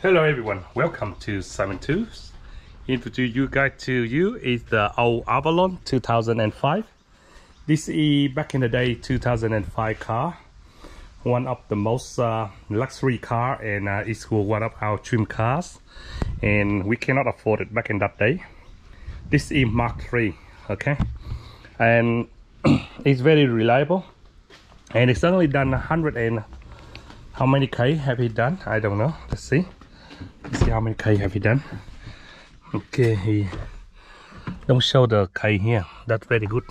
Hello everyone, welcome to Simon Tools. Introduce you guys to you is the old Avalon 2005. This is back in the day 2005 car, one of the most luxury car, and it's one of our dream cars, and we cannot afford it back in that day. This is Mark III, okay, and it's very reliable, and it's only done 100 and how many K have he done? I don't know. Let's see how many K have he done. Okay, he don't show the K here. That's very good.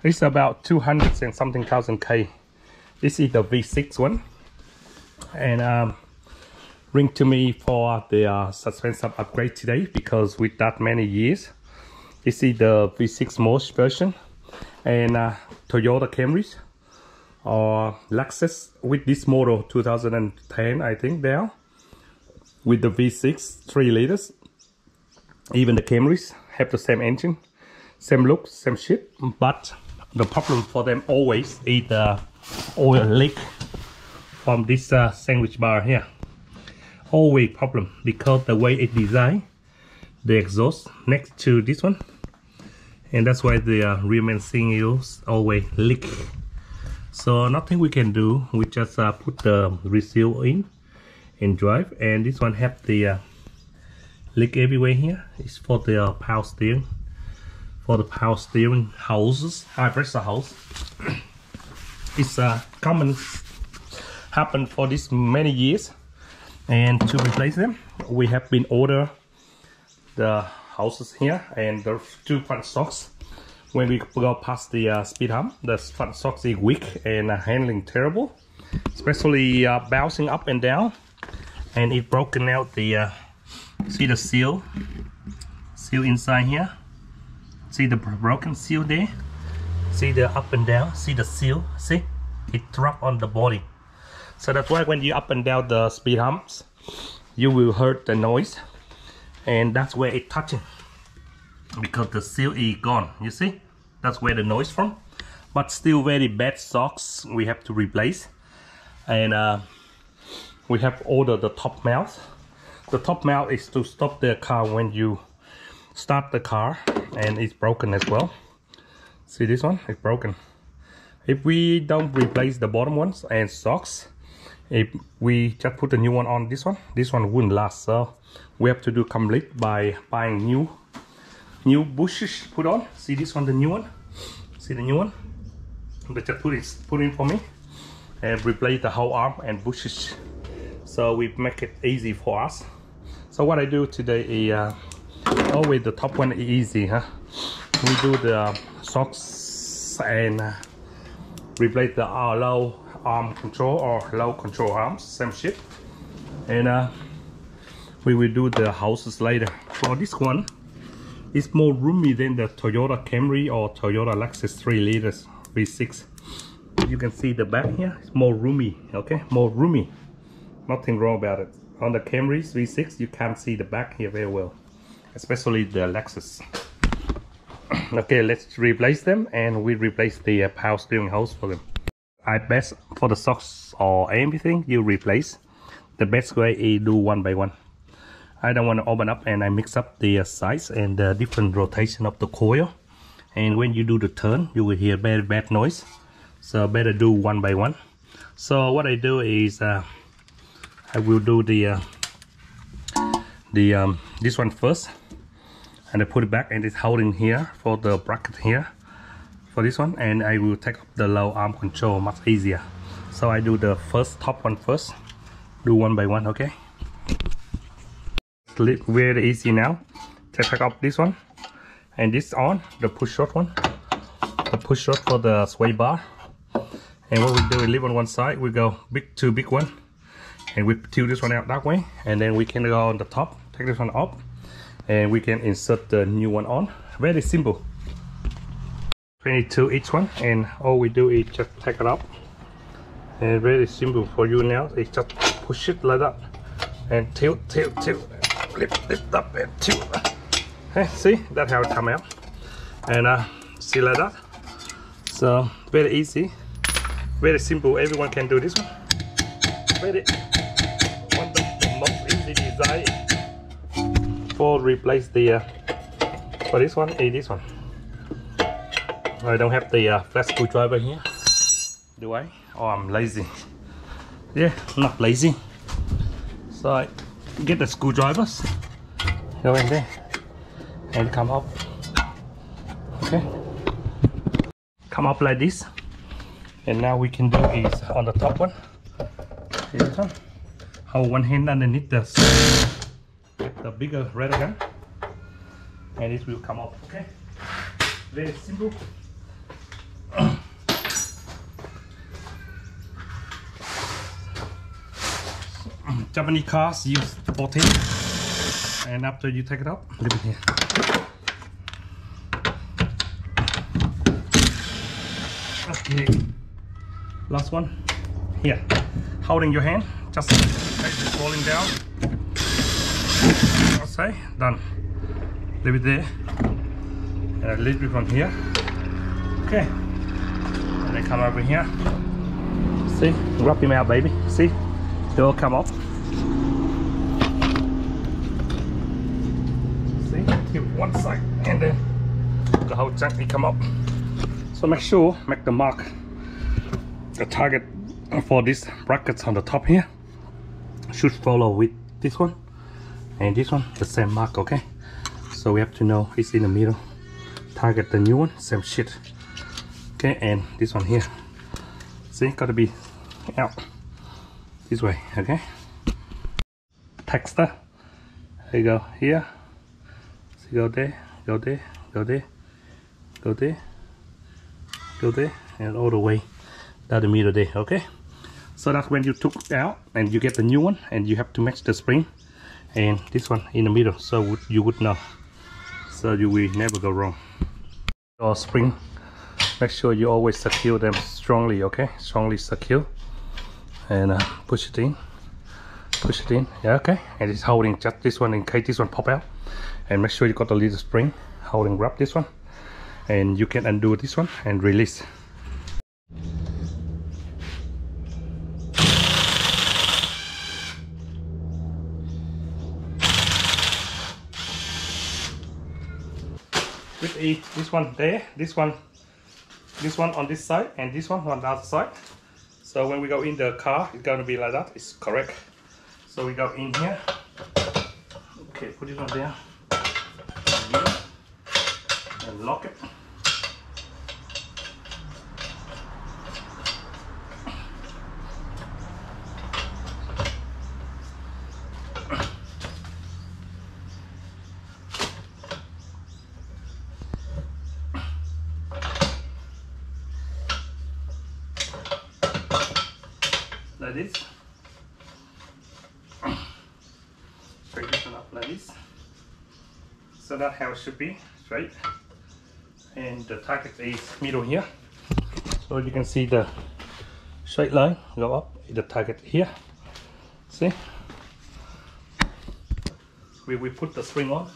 It's about 200 and something thousand K. This is the V6 one, and bring to me for the suspension upgrade today, because with that many years, this is the V6 most version, and Toyota Camrys or Lexus with this model 2010, I think now, with the V6 3 liters. Even the Camrys have the same engine, same look, same shit, but the problem for them always is the oil leak from this sandwich bar here. Always problem, because the way it's designed, the exhaust next to this one, and that's why the rear main seals always leak. So nothing we can do, we just put the reseal in and drive. And this one have the leak everywhere here. It's for the power steering, for the power steering hoses, high pressure hose. It's common happen for this many years, and to replace them we have been order the hoses here and the two front shocks. When we go past the speed hump, the front shocks is weak and handling terrible, especially bouncing up and down, and it broken out the see the seal inside here, see the broken seal there, see the up and down, see the seal, see it drop on the body. So that's why when you up and down the speed humps, you will hear the noise, and that's where it touching, because the seal is gone. You see, that's where the noise from. But still very bad shocks we have to replace, and we have ordered the top mount. The top mount is to stop the car when you start the car, and it's broken as well. See, this one is broken. If we don't replace the bottom ones and shocks, if we just put a new one on this one wouldn't last. So we have to do complete by buying new bushes put on. See this one, the new one. See the new one. They just put in for me and replace the whole arm and bushes. So we make it easy for us. So what I do today is always the top one is easy, huh? We do the shocks and replace the low arm control or low control arms, same shit, and we will do the hoses later. For this one, it's more roomy than the Toyota Camry or Toyota Lexus 3 liters V6. You can see the back here, it's more roomy, okay, more roomy. Nothing wrong about it. On the Camrys V6 you can't see the back here very well, especially the Lexus. Okay, let's replace them, and we replace the power steering hose for them. I best for the shocks or anything you replace, the best way is do one by one. I don't want to open up and I mix up the size and the different rotation of the coil, and when you do the turn you will hear very bad noise. So better do one by one. So what I do is I will do this one first, and I put it back, and it's holding here for the bracket here for this one, and I will take up the low arm control much easier. So I do the top one first, do one by one. Okay, it's very easy now. Just take up this one and this on the push short one, the push short for the sway bar. And what we do, we leave on one side, we go big one, and we tilt this one out that way, and then we can go on the top, take this one up, and we can insert the new one on. Very simple. 22 each one, and all we do is just take it up, and very simple for you now. It's just push it like that and tilt, lift up and tilt. Hey, see, that's how it come out, and see like that. So very easy, very simple. Everyone can do this one. Very one of the most easy replace the for this one is this one. I don't have the flat screwdriver here, do I? Oh, I'm lazy. Yeah, not lazy. So I get the screwdrivers, go in there and come up. Okay, come up like this. And now we can do is on the top one. This one. Hold one hand underneath the bigger radar gun, and it will come up. Okay, very simple. Japanese cars use 14, and after you take it up, leave it here. Okay, last one here. Holding your hand, just rolling down. Okay, done. Leave it there, and I leave it from here. Okay, and then come over here. See, rub him out, baby. See, they all come up. See, give one side, and then the whole gently come up. So make sure, make the mark, the target for this brackets on the top here should follow with this one and this one, the same mark. Okay, so we have to know it's in the middle. Target the new one, same shit. Okay, and this one here, see, gotta be out this way. Okay, texture, there you go, here, so go there, go there, go there, go there, go there, and all the way down the middle there. Okay, so that's when you took it out and you get the new one, and you have to match the spring and this one in the middle, so you would know, so you will never go wrong. Your spring, make sure you always secure them strongly. Okay, strongly secure, and push it in, yeah. Okay, and it's holding just this one in case this one pop out, and make sure you got the little spring holding, grab this one, and you can undo this one and release. With this one there, this one on this side, and this one on the other side. So when we go in the car, it's gonna be like that. It's correct. So we go in here. Okay, put it on there, and lock it. Like this. Straight this one up like this. So that's how it should be, straight. And the target is middle here. So you can see the straight line go up, the target here. See? We put the spring on.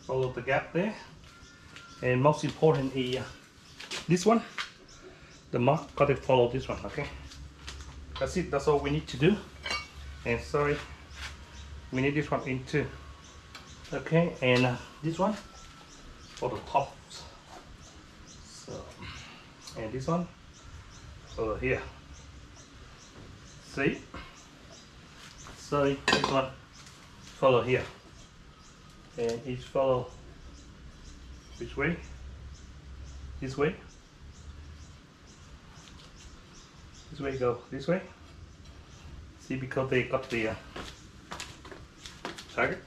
Follow the gap there. And most important is this one. The mark got to follow this one. Okay, that's it. That's all we need to do. And sorry, we need this one in too. Okay, and this one for the top. So, and this one over here. See? Sorry, this one follow here, and each follow which way? This way. This way, go this way. See, because they got the target.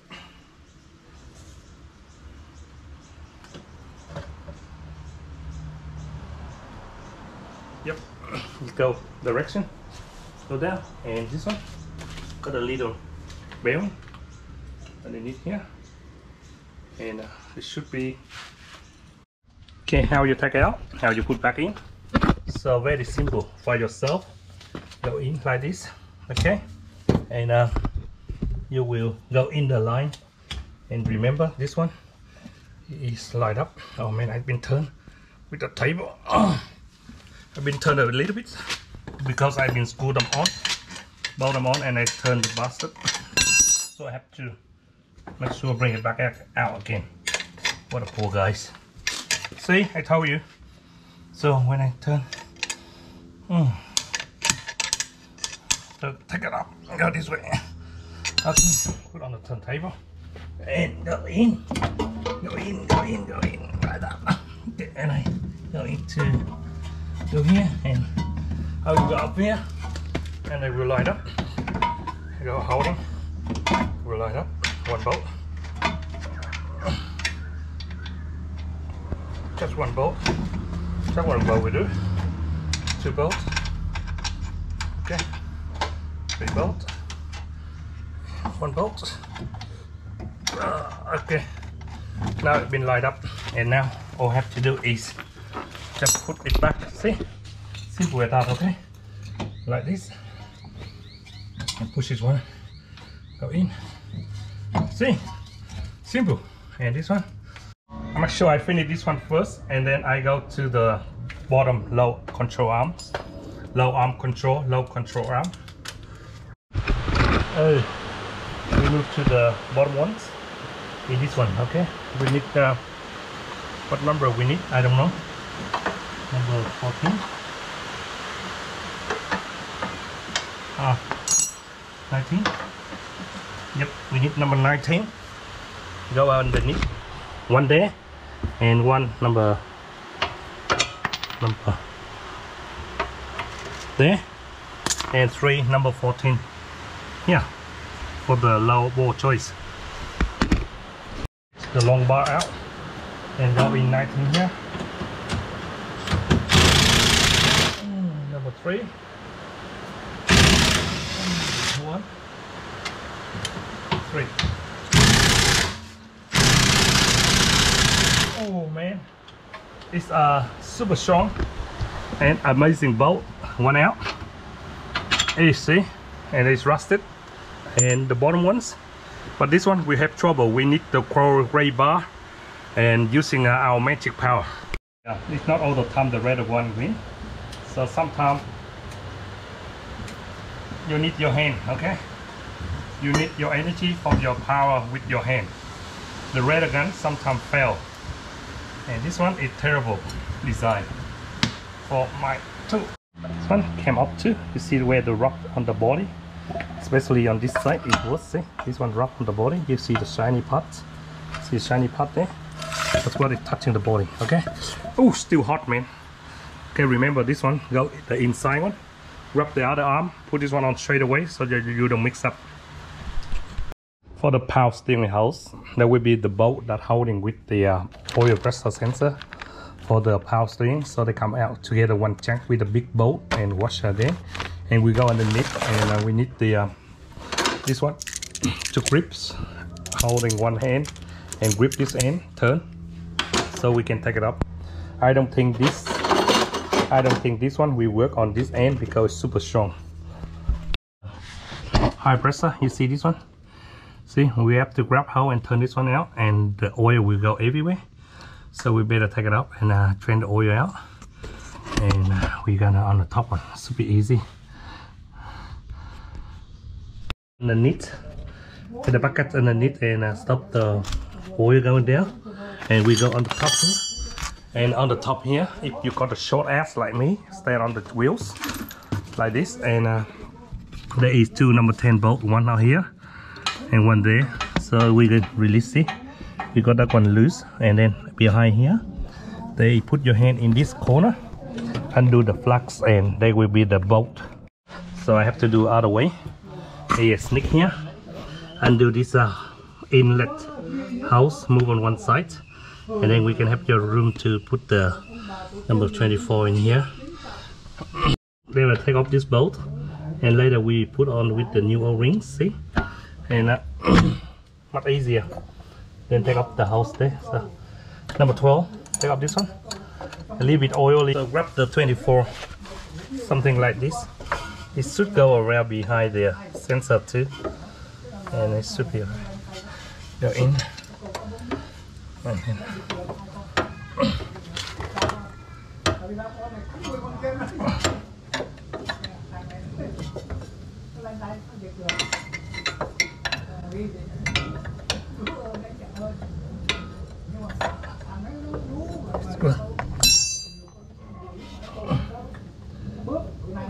Yep, let's go direction, go down, and this one got a little bearing underneath here, and it should be okay. How you take it out, how you put back in. So very simple for yourself. Go in like this, okay, and you will go in the line. And remember, this one is lined up. Oh man, I've been turned with the table. Oh, I've been turned a little bit because I've been screwed them on, bolt them on, and I turned the bastard. so I have to make sure bring it back out again. What a poor guys. See, I told you. So when I turn, so take it up and go this way. Okay, put on the turntable and go in, like that. Okay, and I go here, and I will go up here, and I will line up. I go holding, will line up one bolt, just one bolt. Just one bolt we do. 2 bolts. Okay. 3 bolts. 1 bolt. Okay. Now it's been lined up, and now all I have to do is just put it back. See? Simple as that. Okay. Like this. And push this one. Go in. See? Simple. And this one. I'm not sure I finish this one first, and then I go to the bottom low control arms, low arm control, low control arm. We move to the bottom ones. In this one, okay. We need what number we need? I don't know. Number 14. 19. Yep, we need number 19. Go underneath. One there. And one number there, and 3 number 14 here for the low ball choice. The long bar out and go in 19 here. Number 3. 1, 3. Oh man, it's super strong and amazing bolt. One out, you see, and it's rusted, and the bottom ones. But this one we have trouble. We need the coral gray bar and using our magic power. Yeah, it's not all the time the red one win. So sometimes you need your hand. Okay, you need your energy from your power with your hand. The red gun sometimes fail. And this one is terrible design for my tool. This one came up too. You see where the rock on the body, especially on this side it was. See, this one rock on the body. You see the shiny part. See the shiny part there? That's what it's touching the body. Okay. Oh, still hot, man. Okay, remember this one. Go the inside one. Rub the other arm. Put this one on straight away so that you don't mix up. For the power steering house, there will be the bolt that holding with the oil pressure sensor for the power steering. So they come out together one chunk with a big bolt and washer there. And we go underneath, and we need the this one to grips, holding one hand and grip this end, turn, so we can take it up. I don't think this one will work on this end because it's super strong. High pressure, you see this one? See, we have to grab hold and turn this one out, and the oil will go everywhere. So we better take it up and drain the oil out. And we're gonna on the top one, super easy. Underneath, put the bucket underneath and stop the oil going down. And we go on the top here. And on the top here, if you got a short ass like me, stand on the wheels like this. And there is 2 number 10 bolt, one out here and one there, so we can release it. We got that one loose, and then behind here they put your hand in this corner, undo the flux, and they will be the bolt. So I have to do other way. A sneak here, undo this inlet house, move on one side, and then we can have your room to put the number 24 in here. Then I take off this bolt, and later we put on with the new O-rings. See, and much easier. Then take up the house there. So number 12, take up this one, a little bit oily. So grab the 24, something like this. It should go around behind the sensor too, and it should be go in.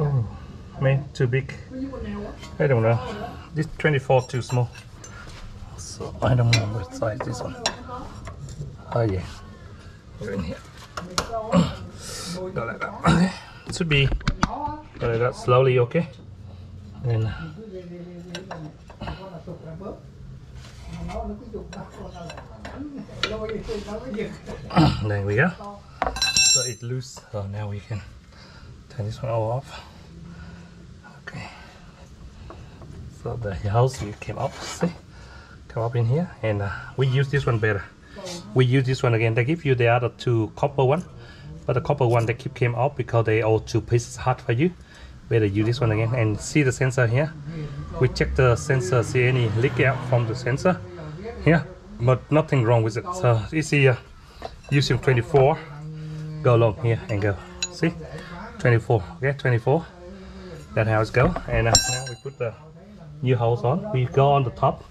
Oh, man, too big. I don't know. This 24 too small. So I don't know what size this one. Oh yeah, go in here. Go like that. Okay. It should be go like that slowly, okay? And there we go. So it loose. So now we can turn this one all off. Okay. So the house you came up, see? Come up in here, and we use this one better. We use this one again. They give you the other two copper one, but the copper one they came out because they all two pieces hard for you. Better use this one again. And see the sensor here. We check the sensor, see any leak out from the sensor here, but nothing wrong with it. So you see using 24, go along here and go. See, 24. Okay, 24. That's how it goes. And now we put the new hose on. We go on the top,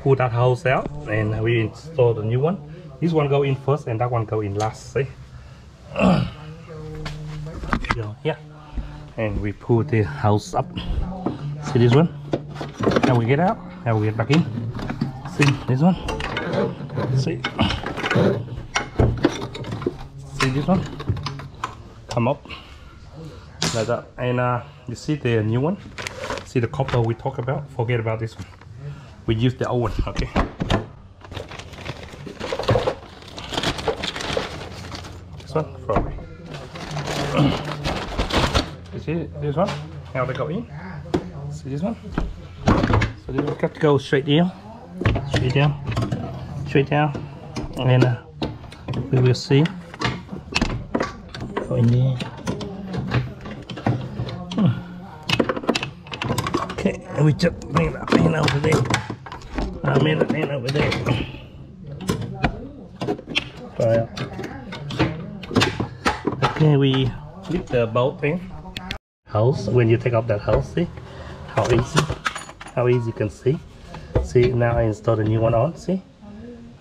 pull that hose out, and we install the new one. This one go in first and that one go in last. See, go here, and we pull the hose up. See this one? How we get out? How we get back in? See this one? See? See this one? Come up like that. And you see the new one? See the copper we talk about? Forget about this one. We use the old one, okay? This one, probably. You see this one? How they go in? See this one? So this one got to go straight down, straight down, straight down, and we will see. Go in there. Okay, and we just bring that in over there. Bring that in over there. Okay, we lift the bolt in. House, when you take off that house, see how easy you can see. See, now I install the new one on, see,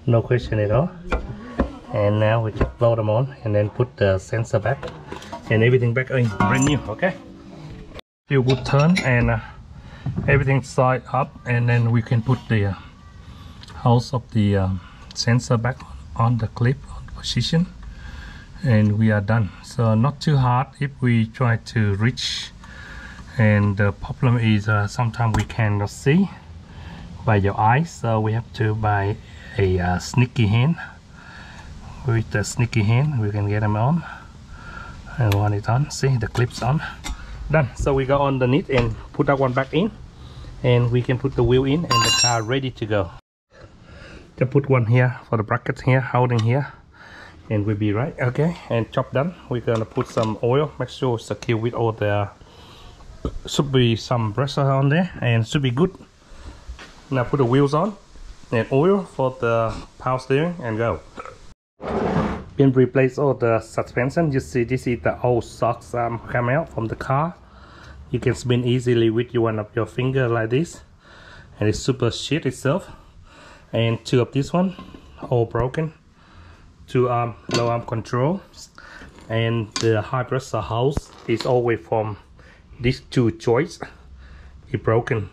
no question at all. And now we just blow them on and then put the sensor back and everything back in brand new. Okay, you would turn and everything side up, and then we can put the house of the sensor back on the clip on the position, and we are done. So not too hard if we try to reach, and the problem is sometimes we cannot see by your eyes, so we have to buy a sneaky hand. With the sneaky hand we can get them on, and when it's on, see the clips on. Done. So we go underneath and put that one back in, and we can put the wheel in and the car ready to go. Just put one here for the bracket here, holding here, and we'll be right. Okay, and chop done. We're gonna put some oil, make sure it's secure with all the, should be some pressure on there and should be good. Now put the wheels on and oil for the power steering and go. Been replace all the suspension. You see, this is the old socks come out from the car. You can spin easily with one of your finger like this, and it's super shit itself. And two of this one all broken. Two low arm control, and the high pressure hose is always from these two joints. It's broken,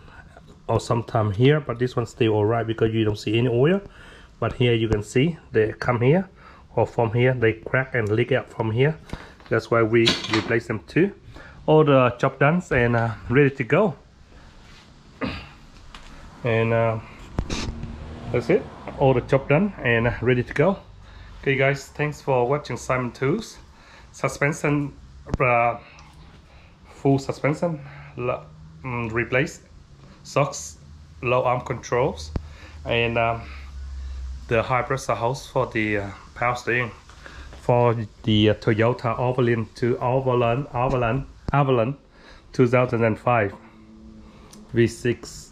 or sometime here, but this one's still alright because you don't see any oil. But here you can see they come here, or from here they crack and leak out from here. That's why we replace them too. All the job done and ready to go. And that's it. All the job done and ready to go. Okay guys, thanks for watching Simon Tools. Suspension, full suspension, replace shocks, low arm controls, and the high pressure hose for the power steering for the Toyota Avalon 2005 V6